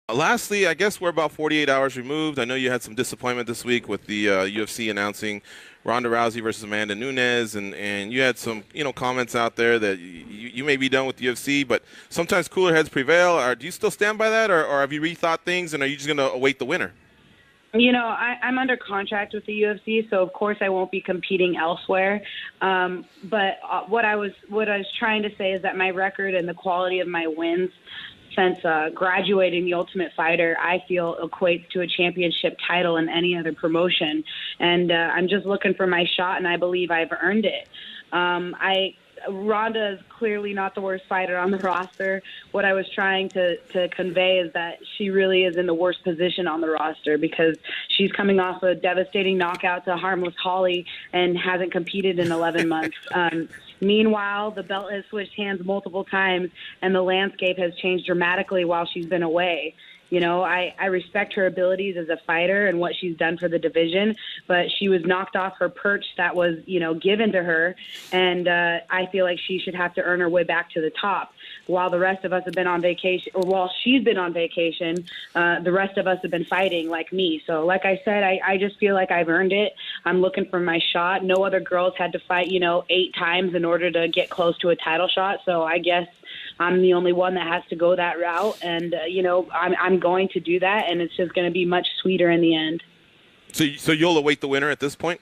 Lastly, I guess we're about 48 hours removed. I know you had some disappointment this week with the UFC announcing Ronda Rousey versus Amanda Nunes, and you had some comments out there that you may be done with the UFC, but sometimes cooler heads prevail. Do you still stand by that, or have you rethought things, and are you just going to await the winner? I'm under contract with the UFC, so of course I won't be competing elsewhere. But what I was trying to say is that my record and the quality of my wins since graduating the Ultimate Fighter, I feel equates to a championship title in any other promotion. And I'm just looking for my shot, and I believe I've earned it. Ronda is clearly not the worst fighter on the roster. What I was trying to convey is that she really is in the worst position on the roster because she's coming off a devastating knockout to Harmless Holly and hasn't competed in 11 months. Meanwhile, the belt has switched hands multiple times, and the landscape has changed dramatically while she's been away. I respect her abilities as a fighter and what she's done for the division, but she was knocked off her perch that was, given to her, and I feel like she should have to earn her way back to the top. While the rest of us have been on vacation, or while she's been on vacation, the rest of us have been fighting like me. So like I said, I just feel like I've earned it. I'm looking for my shot. No other girls had to fight, 8 times in order to get close to a title shot. So I guess I'm the only one that has to go that route. And, I'm going to do that, and it's just going to be much sweeter in the end. So you'll await the winner at this point?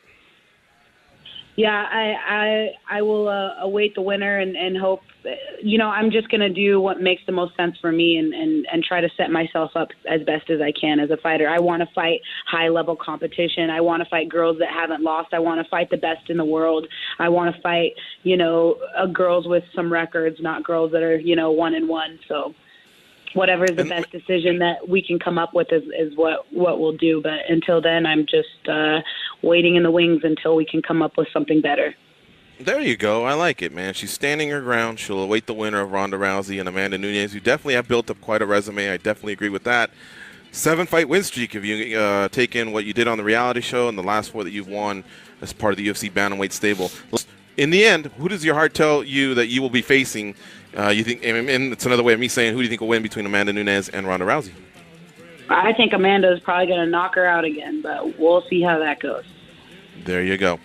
Yeah, I will await the winner and hope. I'm just going to do what makes the most sense for me and try to set myself up as best as I can as a fighter. I want to fight high-level competition. I want to fight girls that haven't lost. I want to fight the best in the world. I want to fight, girls with some records, not girls that are, 1-1. So whatever is the best decision that we can come up with is what we'll do. But until then, I'm just waiting in the wings until we can come up with something better. There you go. I like it, man. She's standing her ground. She'll await the winner of Ronda Rousey and Amanda Nunes. You definitely have built up quite a resume. I definitely agree with that. 7-fight win streak if you take in what you did on the reality show and the last 4 that you've won as part of the UFC bantamweight stable. In the end, who does your heart tell you that you will be facing? You think, and it's another way of me saying, who do you think will win between Amanda Nunes and Ronda Rousey? I think Amanda is probably going to knock her out again, but we'll see how that goes. There you go.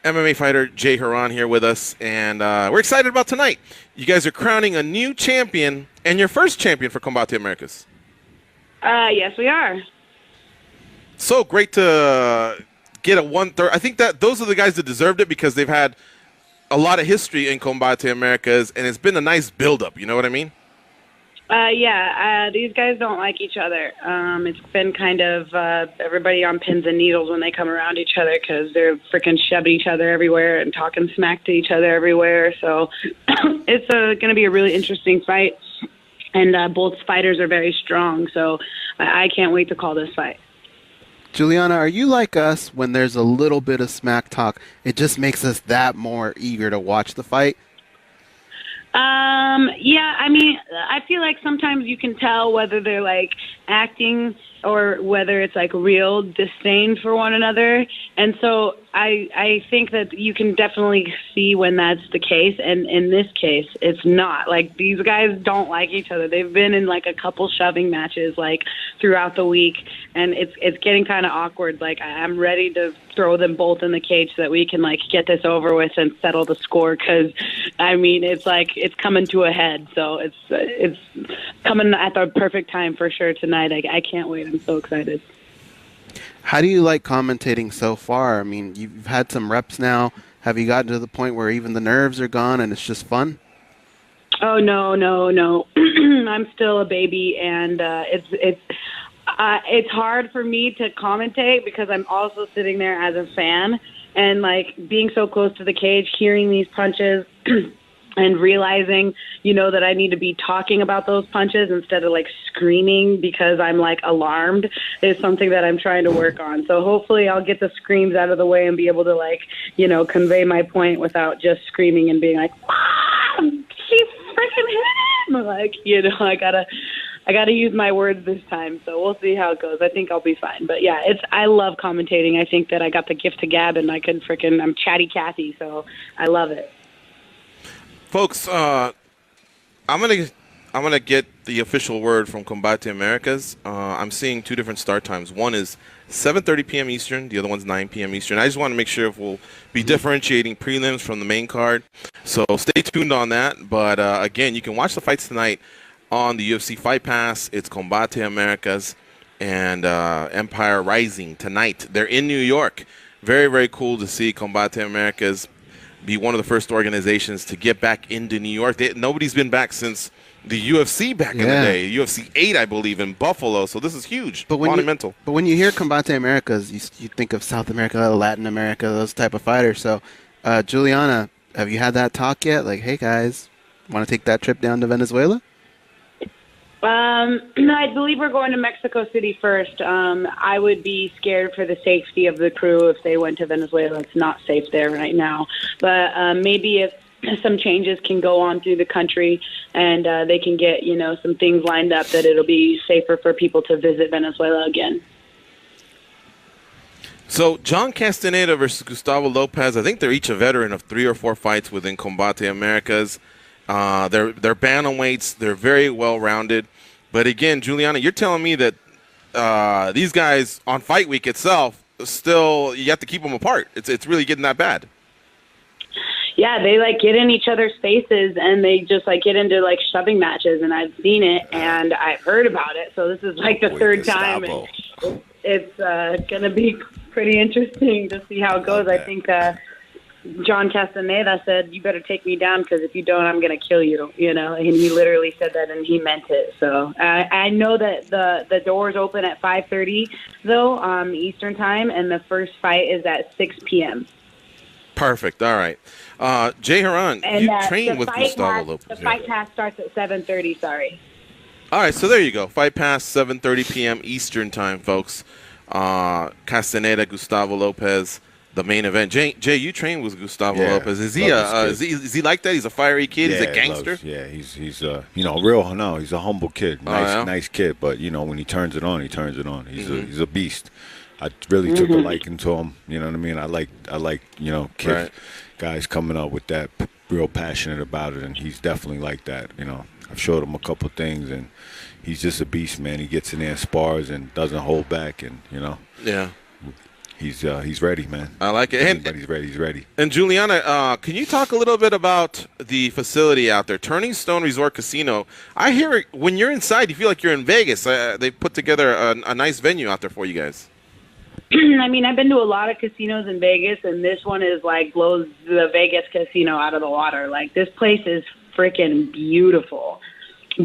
MMA fighter Jay Haran here with us, and we're excited about tonight. You guys are crowning a new champion and your first champion for Combate Americas. Yes, we are. So great to get a 1/3. I think that those are the guys that deserved it because they've had a lot of history in Combate Americas, and it's been a nice build-up. You know what I mean? These guys don't like each other. It's been kind of everybody on pins and needles when they come around each other because they're freaking shoving each other everywhere and talking smack to each other everywhere. So it's going to be a really interesting fight, and both fighters are very strong. So I can't wait to call this fight. Julianna, are you like us when there's a little bit of smack talk? It just makes us that more eager to watch the fight? I feel like sometimes you can tell whether they're like acting or whether it's like real disdain for one another. And so I think that you can definitely see when that's the case. And in this case, it's not. Like, these guys don't like each other. They've been in like a couple shoving matches like throughout the week, and it's getting kind of awkward. Like, I'm ready to throw them both in the cage so that we can like get this over with and settle the score. Because it's like it's coming to a head. So it's coming at the perfect time for sure tonight. I can't wait. I'm so excited. How do you like commentating so far? I mean, you've had some reps now. Have you gotten to the point where even the nerves are gone and it's just fun? Oh, no. I'm still a baby, and it's hard for me to commentate because I'm also sitting there as a fan and like being so close to the cage, hearing these punches and realizing, that I need to be talking about those punches instead of like screaming because I'm like alarmed is something that I'm trying to work on. So hopefully I'll get the screams out of the way and be able to like, convey my point without just screaming and being like, she freaking hit him. Like, I gotta use my words this time. So we'll see how it goes. I think I'll be fine. But yeah, I love commentating. I think that I got the gift of gab and I'm chatty Cathy. So I love it. Folks, I'm gonna I'm gonna get the official word from Combate Americas. I'm seeing two different start times. One is 7:30 p.m. Eastern. The other one's 9 p.m. Eastern. I just want to make sure if we'll be differentiating prelims from the main card. So stay tuned on that. But again, you can watch the fights tonight on the UFC Fight Pass. It's Combate Americas and Empire Rising tonight. They're in New York. Very, very cool to see Combate Americas be one of the first organizations to get back into New York. Nobody's been back since the UFC back in the day, UFC 8, I believe, in Buffalo. So this is huge, monumental. But when you hear Combate Americas, you think of South America, Latin America, those type of fighters. So, Julianna, have you had that talk yet? Like, hey, guys, want to take that trip down to Venezuela? No, I believe we're going to Mexico City first. I would be scared for the safety of the crew if they went to Venezuela. It's not safe there right now. But maybe if some changes can go on through the country and they can get, some things lined up, that it'll be safer for people to visit Venezuela again. So John Castaneda versus Gustavo Lopez, I think they're each a veteran of 3 or 4 fights within Combate Americas. They're bantamweights. They're very well-rounded. But again, Julianna, you're telling me that these guys on fight week itself, still you have to keep them apart. It's really getting that bad. Yeah, they get in each other's faces and they just get into shoving matches, and I've seen it and I've heard about it. So this is the third time, and it's going to be pretty interesting to see how it goes. I think John Castaneda said, "You better take me down, because if you don't, I'm going to kill you." And he literally said that, and he meant it. So I know that the doors open at 5:30 though, Eastern time, and the first fight is at 6 p.m. Perfect. All right. Jay Haran, you train with Gustavo Lopez. The fight pass starts at 7:30, sorry. All right, so there you go. Fight pass, 7:30 p.m. Eastern time, folks. Castaneda, Gustavo Lopez, the main event. Jay, you train with Gustavo Lopez. Is he like that? He's a fiery kid. He's a gangster. He's he's a humble kid. Nice kid. But when he turns it on, he turns it on. He's a beast. I really took a liking to him. You know what I mean? I like kids, guys coming up with that, real passionate about it, and he's definitely like that. I've showed him a couple things, and he's just a beast, man. He gets in there and spars and doesn't hold back, and he's ready, man. I like it. Everybody's ready. He's ready. And Julianna, can you talk a little bit about the facility out there, Turning Stone Resort Casino? I hear when you're inside, you feel like you're in Vegas. They put together a nice venue out there for you guys. I mean, I've been to a lot of casinos in Vegas, and this one is blows the Vegas casino out of the water. This place is freaking beautiful.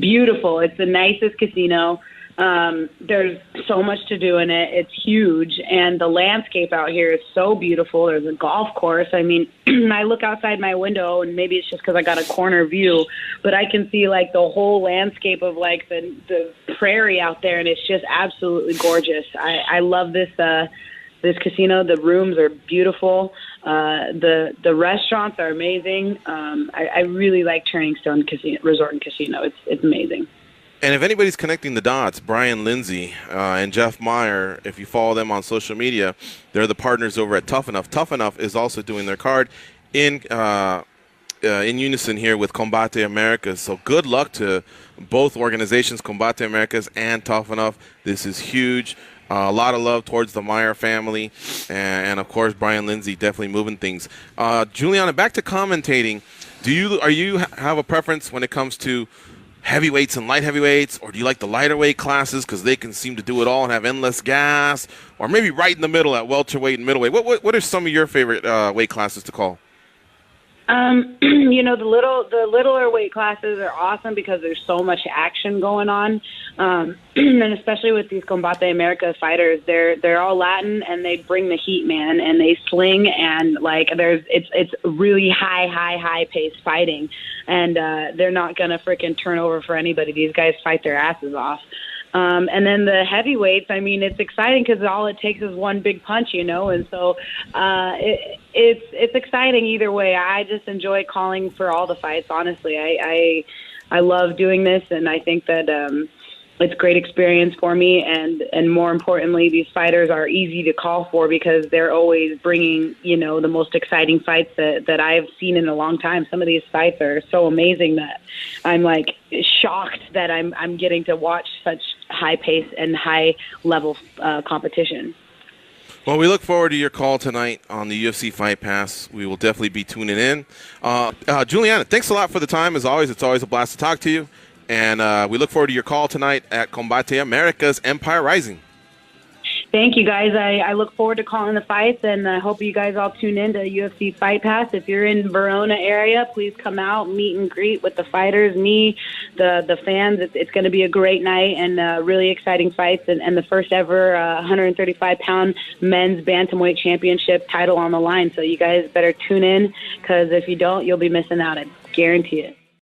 Beautiful. It's the nicest casino. There's so much to do in it. It's huge, and the landscape out here is so beautiful. There's a golf course. I mean, I look outside my window, and maybe it's just because I got a corner view, but I can see the whole landscape of the prairie out there, and it's just absolutely gorgeous. I love this casino. The rooms are beautiful. The restaurants are amazing. I really like Turning Stone Resort and Casino. It's amazing. And if anybody's connecting the dots, Brian Lindsay and Jeff Meyer, if you follow them on social media, they're the partners over at Tough Enough. Tough Enough is also doing their card in unison here with Combate Americas. So good luck to both organizations, Combate Americas and Tough Enough. This is huge. A lot of love towards the Meyer family. And of course, Brian Lindsay definitely moving things. Julianna, back to commentating. Do you have a preference when it comes to heavyweights and light heavyweights, or do you like the lighter weight classes because they can seem to do it all and have endless gas, or maybe right in the middle at welterweight and middleweight? What are some of your favorite weight classes to call? The littler weight classes are awesome because there's so much action going on, and especially with these Combate America fighters, they're all Latin and they bring the heat, man, and they sling, and it's really high paced fighting, and they're not gonna freaking turn over for anybody. These guys fight their asses off. And then the heavyweights, I mean, it's exciting because all it takes is one big punch, and so it's exciting either way. I just enjoy calling for all the fights, honestly. I love doing this, and I think that it's great experience for me, and more importantly, these fighters are easy to call for because they're always bringing, the most exciting fights that I've seen in a long time. Some of these fights are so amazing that I'm like shocked that I'm getting to watch such high pace and high level competition. Well, we look forward to your call tonight on the UFC Fight Pass. We will definitely be tuning in. Julianna, thanks a lot for the time. As always, it's always a blast to talk to you. And we look forward to your call tonight at Combate America's Empire Rising. Thank you, guys. I look forward to calling the fights, and I hope you guys all tune in to UFC Fight Pass. If you're in Verona area, please come out, meet and greet with the fighters, me, the fans. It's going to be a great night and really exciting fights, and the first ever 135-pound men's bantamweight championship title on the line. So you guys better tune in, because if you don't, you'll be missing out. I guarantee it.